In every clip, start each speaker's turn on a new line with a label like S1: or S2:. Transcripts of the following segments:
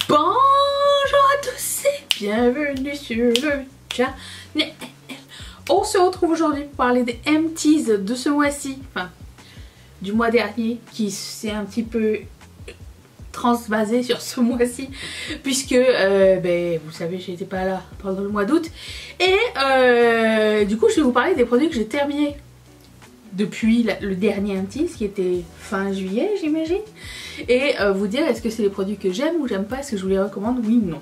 S1: Bonjour à tous et bienvenue sur le channel. On se retrouve aujourd'hui pour parler des empties de ce mois-ci, enfin du mois dernier, qui s'est un petit peu transvasé sur ce mois-ci puisque vous savez, j'étais pas là pendant le mois d'août et du coup je vais vous parler des produits que j'ai terminés depuis le dernier empties qui était fin juillet, j'imagine, et vous dire est-ce que c'est les produits que j'aime ou j'aime pas, est-ce que je vous les recommande, oui ou non.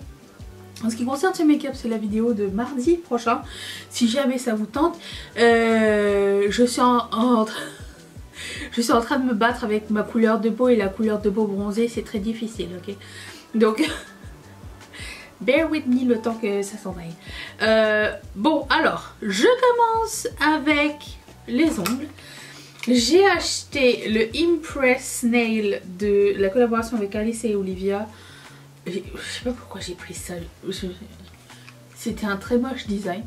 S1: En ce qui concerne ce make-up, c'est la vidéo de mardi prochain, si jamais ça vous tente. Je suis en train de me battre avec ma couleur de peau et la couleur de peau bronzée, c'est très difficile, ok. Donc bear with me le temps que ça s'en aille. Bon, alors je commence avec les ongles. J'ai acheté le Impress Nail de la collaboration avec Alice et Olivia. Je sais pas pourquoi j'ai pris ça. C'était un très moche design.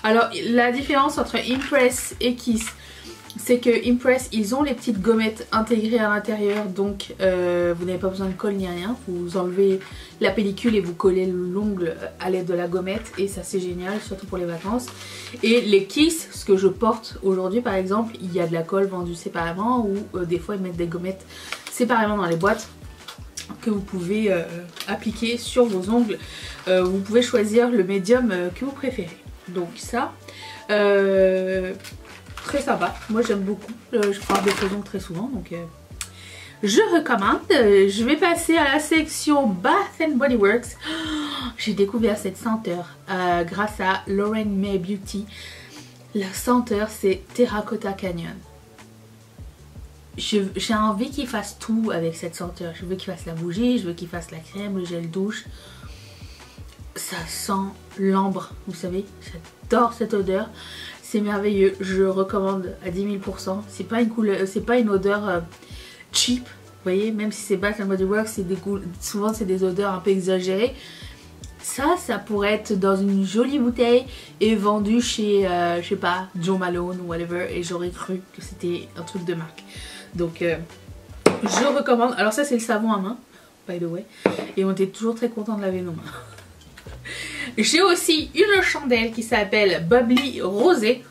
S1: Alors la différence entre Impress et Kiss, c'est que Impress, ils ont les petites gommettes intégrées à l'intérieur, donc vous n'avez pas besoin de colle ni rien. Vous enlevez la pellicule et vous collez l'ongle à l'aide de la gommette, et ça c'est génial, surtout pour les vacances. Et les Kiss, ce que je porte aujourd'hui par exemple, il y a de la colle vendue séparément, ou des fois ils mettent des gommettes séparément dans les boîtes que vous pouvez appliquer sur vos ongles. Vous pouvez choisir le médium que vous préférez. Donc ça... très sympa, moi j'aime beaucoup, je prends des ongles très souvent, donc je recommande. Je vais passer à la section Bath & Body Works. J'ai découvert cette senteur grâce à Lauren May Beauty. La senteur, c'est Terracotta Canyon. J'ai envie qu'il fasse tout avec cette senteur. Je veux qu'il fasse la bougie, je veux qu'il fasse la crème, le gel douche. Ça sent l'ambre, vous savez, j'adore cette odeur. C'est merveilleux, je recommande à 10 000%. C'est pas une couleur, c'est pas une odeur cheap, vous voyez, même si c'est Bath & Body Works, souvent c'est des odeurs un peu exagérées. Ça pourrait être dans une jolie bouteille et vendu chez, je sais pas, Joe Malone ou whatever, et j'aurais cru que c'était un truc de marque. Donc je recommande. Alors ça c'est le savon à main, by the way, et on était toujours très content de laver nos mains. J'ai aussi une chandelle qui s'appelle Bubbly Rosé.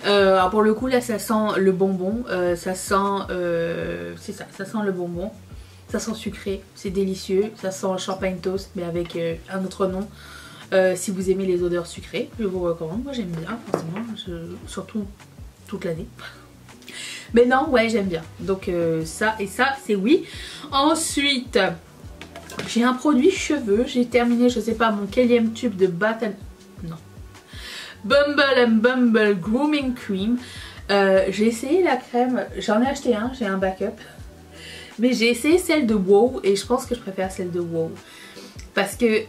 S1: Alors pour le coup là ça sent le bonbon, ça sent c'est ça, ça sent le bonbon, ça sent sucré, c'est délicieux, ça sent champagne toast mais avec un autre nom. Si vous aimez les odeurs sucrées, je vous recommande, moi j'aime bien forcément, surtout toute l'année. Mais non, ouais, j'aime bien, donc ça et ça c'est oui. Ensuite j'ai un produit cheveux, j'ai terminé, je sais pas, mon quatrième tube de Bumble & Bumble Grooming Cream. J'ai essayé la crème, j'en ai acheté un, j'ai un backup. Mais j'ai essayé celle de Wow et je pense que je préfère celle de Wow. Parce que,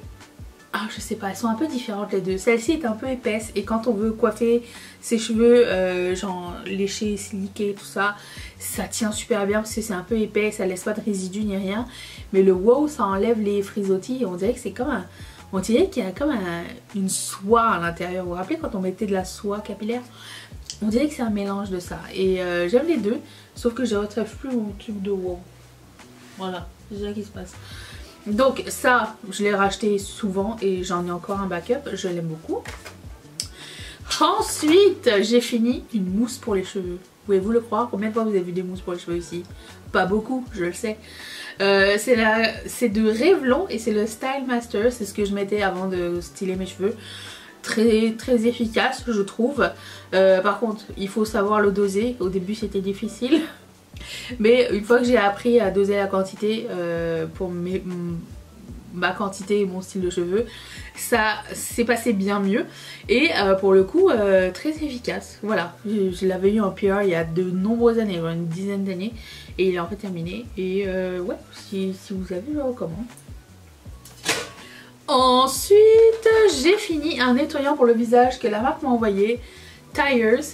S1: je sais pas, elles sont un peu différentes les deux. Celle-ci est un peu épaisse et quand on veut coiffer ses cheveux, genre lécher, slicker, tout ça, ça tient super bien parce que c'est un peu épais, ça laisse pas de résidus ni rien. Mais le Wow, ça enlève les frisottis et on dirait que c'est comme un... On dirait qu'il y a comme une soie à l'intérieur. Vous vous rappelez quand on mettait de la soie capillaire? On dirait que c'est un mélange de ça. Et j'aime les deux, sauf que je ne retrouve plus mon tube de Wow. Voilà, c'est ça qui se passe. Donc ça, je l'ai racheté souvent et j'en ai encore un backup. Je l'aime beaucoup. Ensuite, j'ai fini une mousse pour les cheveux. Pouvez-vous le croire? Combien de fois vous avez vu des mousses pour les cheveux ici? Pas beaucoup, je le sais. C'est de Revlon et c'est le Style Master. C'est ce que je mettais avant de styler mes cheveux. Très très efficace, je trouve. Par contre, il faut savoir le doser. Au début, c'était difficile. Mais une fois que j'ai appris à doser la quantité pour ma quantité et mon style de cheveux, ça s'est passé bien mieux. Et pour le coup, très efficace. Voilà, je l'avais eu en PR il y a de nombreuses années, une dizaine d'années. Et il est en fait terminé. Et ouais, si vous avez, je le recommande. Ensuite, j'ai fini un nettoyant pour le visage que la marque m'a envoyé, Tires.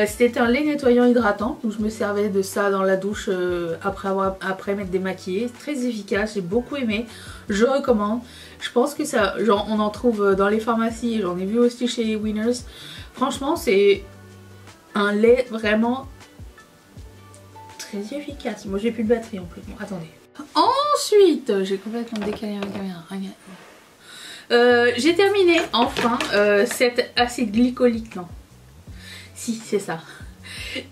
S1: C'était un lait nettoyant hydratant, donc je me servais de ça dans la douche après m'être démaquillée. Très efficace, j'ai beaucoup aimé, je recommande. Je pense que ça, genre, on en trouve dans les pharmacies, j'en ai vu aussi chez Winners. Franchement, c'est un lait vraiment très efficace. Moi j'ai plus de batterie en plus, bon attendez. Ensuite, j'ai complètement décalé ma caméra. J'ai terminé enfin cet acide glycolique. Non. Si, c'est ça.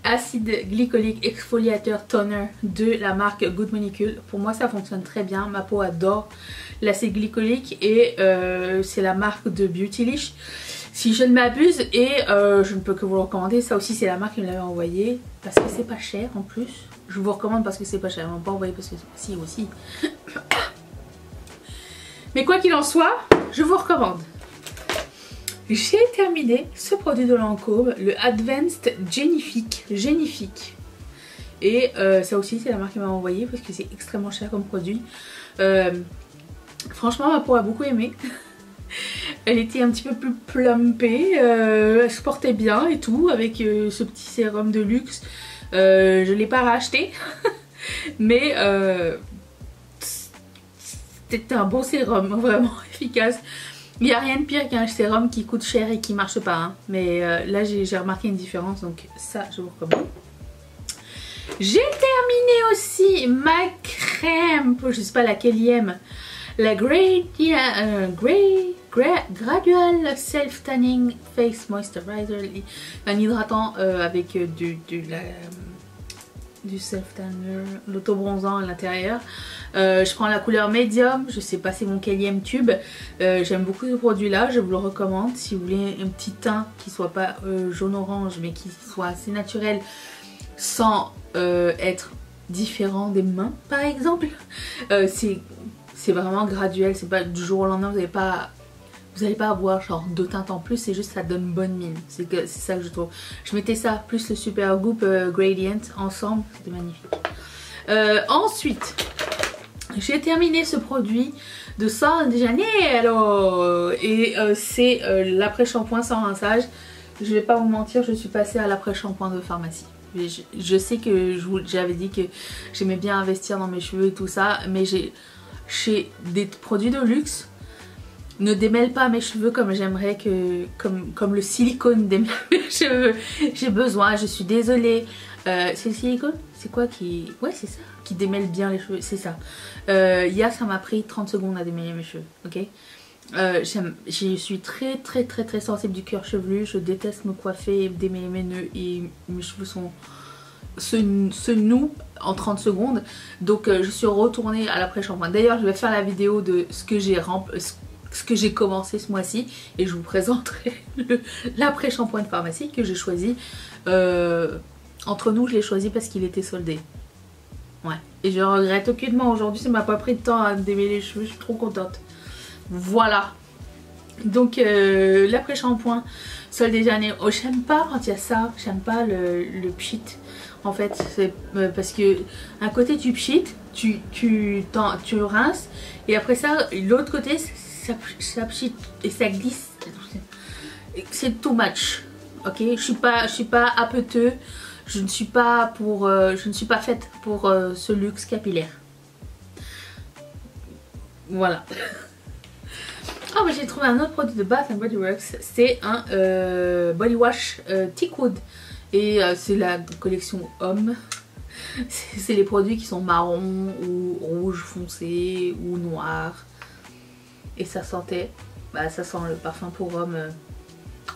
S1: Acide glycolique exfoliateur toner de la marque Good Molecule. Pour moi ça fonctionne très bien, ma peau adore l'acide glycolique et c'est la marque de Beautylish si je ne m'abuse et je ne peux que vous le recommander. Ça aussi c'est la marque qui me l'avait envoyé parce que c'est pas cher en plus. Je vous recommande parce que c'est pas cher, on ne pas envoyer parce que si aussi. Mais quoi qu'il en soit, je vous recommande. J'ai terminé ce produit de Lancôme, le Advanced Genifique. Et ça aussi c'est la marque qui m'a envoyé parce que c'est extrêmement cher comme produit. Franchement ma peau a beaucoup aimé. Elle était un petit peu plus plumpée, elle se portait bien et tout avec ce petit sérum de luxe. Je ne l'ai pas racheté mais c'était un bon sérum, vraiment efficace. Il n'y a rien de pire qu'un sérum qui coûte cher et qui marche pas. Hein. Mais là j'ai remarqué une différence, donc ça je vous recommande. J'ai terminé aussi ma crème, je sais pas laquelle la Gradual Self Tanning Face Moisturizer, un hydratant avec du self tanner, l'auto-bronzant à l'intérieur. Je prends la couleur médium, je sais pas c'est mon quatrième tube. J'aime beaucoup ce produit là, je vous le recommande si vous voulez un petit teint qui soit pas jaune-orange mais qui soit assez naturel sans être différent des mains par exemple. C'est vraiment graduel, c'est pas du jour au lendemain, vous n'allez pas avoir genre deux teintes en plus, c'est juste ça donne bonne mine. C'est ça que je trouve. Je mettais ça plus le Supergoop Gradient ensemble, c'était magnifique. Ensuite, j'ai terminé ce produit de Sol de Janeiro et c'est l'après-shampoing sans rinçage. Je vais pas vous mentir, je suis passée à l'après-shampoing de pharmacie. Je sais que j'avais dit que j'aimais bien investir dans mes cheveux et tout ça, mais chez des produits de luxe ne démêle pas mes cheveux comme j'aimerais que comme le silicone démêle mes cheveux. J'ai besoin, je suis désolée. C'est le silicone? C'est quoi qui... Ouais c'est ça, qui démêle bien les cheveux, c'est ça. Hier ça m'a pris 30 secondes à démêler mes cheveux, ok. Je suis très sensible du cuir chevelu, je déteste me coiffer, démêler mes nœuds et mes cheveux se nouent en 30 secondes. Donc je suis retournée à l'après-shampoing. D'ailleurs je vais faire la vidéo de ce que j'ai commencé ce mois-ci et je vous présenterai l'après-shampoing de pharmacie que j'ai choisi. Entre nous je l'ai choisi parce qu'il était soldé. Ouais. Et je regrette aucunement aujourd'hui, ça m'a pas pris de temps à me démêler les cheveux, je suis trop contente. Voilà. Donc l'après-shampoing Sol de Janeiro, j'aime pas quand il y a ça, j'aime pas le pchit. En fait c'est parce que un côté tu pchit, tu rinces et après ça l'autre côté ça pchit et ça glisse. C'est too much. Ok, je suis pas apeteux, je ne suis pas faite pour ce luxe capillaire. Voilà. Oh mais j'ai trouvé un autre produit de Bath & Body Works, c'est un body wash Teakwood et c'est la collection homme. C'est les produits qui sont marron ou rouge foncé ou noir. Et ça sentait, bah ça sent le parfum pour homme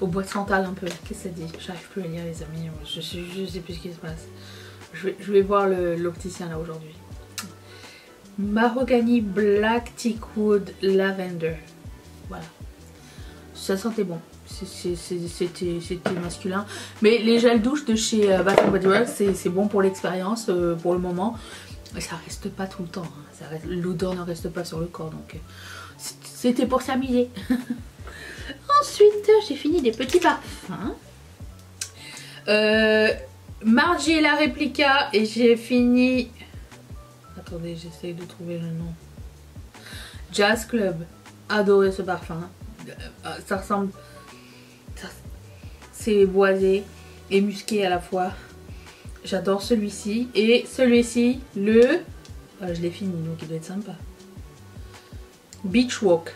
S1: au bois de santal un peu. Qu'est-ce que ça dit? J'arrive plus à lire les amis, je sais plus ce qui se passe. Je vais voir l'opticien là aujourd'hui. Mahogany Black Teakwood Lavender. Voilà. Ça sentait bon. C'était masculin. Mais les gels douche de chez Bath & Body Works, c'est bon pour l'expérience pour le moment. Mais ça reste pas tout le temps. Hein. L'odeur ne reste pas sur le corps. Donc c'était pour s'amuser. Ensuite, j'ai fini des petits parfums. Margiela Replica et j'ai fini... Attendez, j'essaye de trouver le nom. Jazz Club. Adoré ce parfum. Ça ressemble... C'est boisé et musqué à la fois. J'adore celui-ci. Et celui-ci, je l'ai fini, donc il doit être sympa. Beach Walk.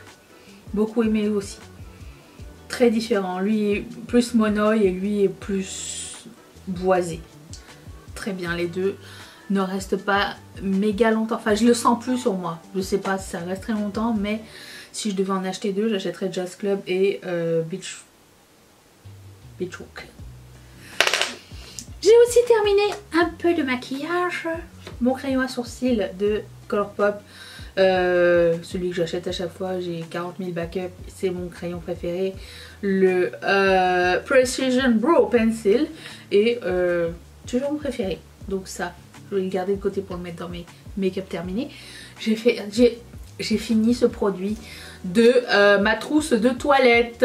S1: Beaucoup aimé aussi. Très différent. Lui est plus monoï et lui est plus boisé. Très bien les deux. ne reste pas méga longtemps. Enfin, je le sens plus sur moi. Je sais pas si ça reste très longtemps, mais si je devais en acheter deux, j'achèterais Jazz Club et Beach Walk. J'ai aussi terminé un peu de maquillage. Mon crayon à sourcils de Colourpop. Celui que j'achète à chaque fois, j'ai 40 000 backups. C'est mon crayon préféré. Le Precision Brow Pencil. Et toujours mon préféré. Donc ça, je vais le garder de côté pour le mettre dans mes make-up terminés. J'ai fini ce produit de ma trousse de toilette.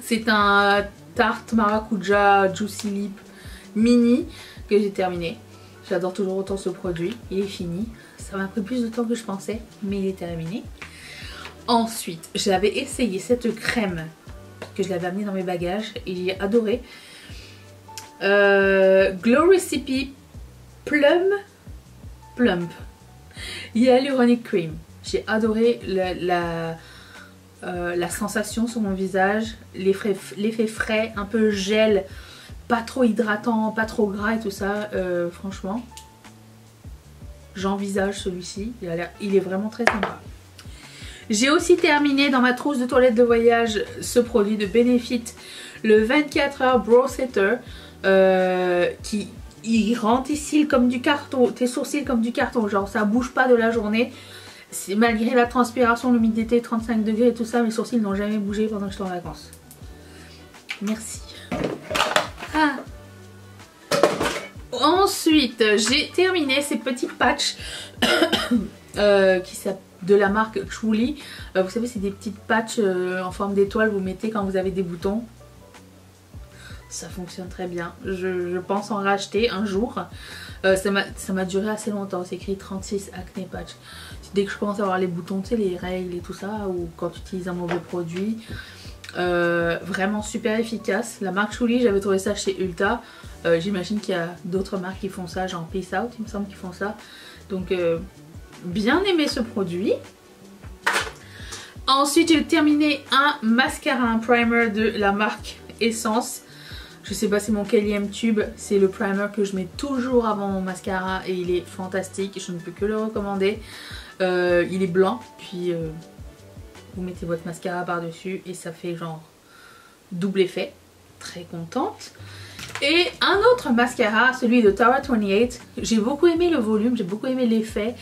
S1: C'est un Tarte Maracuja Juicy Lip mini que j'ai terminé. J'adore toujours autant ce produit. Il est fini. Ça m'a pris plus de temps que je pensais, mais il est terminé. Ensuite, j'avais essayé cette crème que je l'avais amenée dans mes bagages et j'ai adoré. Glow Recipe Plump Hyaluronic Cream. J'ai adoré la sensation sur mon visage, l'effet frais, un peu gel, pas trop hydratant, pas trop gras et tout ça. Franchement, j'envisage celui-ci. Il est vraiment très sympa. J'ai aussi terminé dans ma trousse de toilette de voyage ce produit de Benefit, le 24 heures Brow Setter, qui il rend tes cils comme du carton, tes sourcils comme du carton, genre ça bouge pas de la journée. Malgré la transpiration, l'humidité, 35 degrés et tout ça, mes sourcils n'ont jamais bougé pendant que j'étais en vacances. Merci. Ah. Ensuite, j'ai terminé ces petits patchs de la marque Truly. Vous savez, c'est des petites patchs en forme d'étoile, vous mettez quand vous avez des boutons. Ça fonctionne très bien. Je pense en racheter un jour. Ça m'a duré assez longtemps. C'est écrit 36 acné patch. Dès que je commence à avoir les boutons, tu sais, les règles et tout ça, ou quand tu utilises un mauvais produit. Vraiment super efficace. La marque Truly, j'avais trouvé ça chez Ulta. J'imagine qu'il y a d'autres marques qui font ça, genre Peace Out, il me semble qu'ils font ça. Donc bien aimé ce produit. Ensuite, j'ai terminé un mascara, un primer de la marque Essence. Je sais pas c'est mon quatrième tube, c'est le primer que je mets toujours avant mon mascara et il est fantastique, je ne peux que le recommander. Il est blanc, puis vous mettez votre mascara par dessus et ça fait genre double effet. Très contente. Et un autre mascara, celui de Tower 28. J'ai beaucoup aimé le volume, j'ai beaucoup aimé l'effet.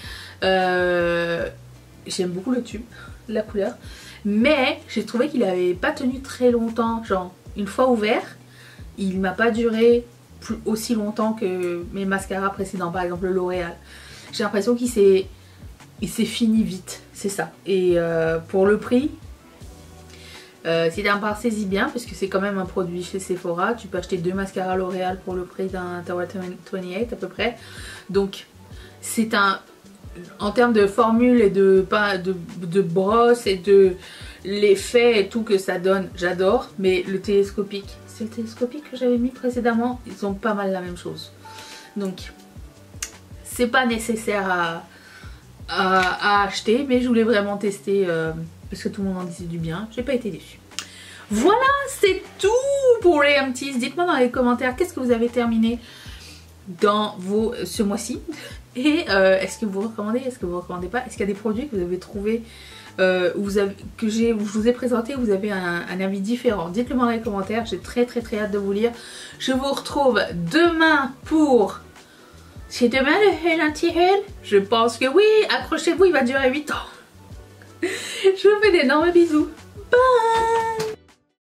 S1: J'aime beaucoup le tube, la couleur. Mais j'ai trouvé qu'il n'avait pas tenu très longtemps. Genre, une fois ouvert, il m'a pas duré aussi longtemps que mes mascaras précédents, par exemple le L'Oréal. J'ai l'impression qu'il s'est fini vite, c'est ça. Et pour le prix, si d'un part saisis bien, parce que c'est quand même un produit chez Sephora, tu peux acheter 2 mascaras L'Oréal pour le prix d'un Tower 28 à peu près. Donc c'est un... En termes de formule et de brosse et de l'effet et tout que ça donne, j'adore. Mais le télescopique, c'est le télescopique que j'avais mis précédemment, ils ont pas mal la même chose. Donc c'est pas nécessaire à acheter, mais je voulais vraiment tester parce que tout le monde en disait du bien. J'ai pas été déçue. Voilà, c'est tout pour les empties. Dites-moi dans les commentaires qu'est-ce que vous avez terminé dans ce mois-ci. Et est-ce que vous recommandez, est-ce que vous recommandez pas? Est-ce qu'il y a des produits que vous avez trouvé que je vous ai présenté, vous avez un avis différent? Dites-le moi dans les commentaires, j'ai très hâte de vous lire. Je vous retrouve demain pour... C'est demain le Haul Anti-Haul? Je pense que oui, accrochez-vous, il va durer 8 ans. Je vous fais d'énormes bisous. Bye.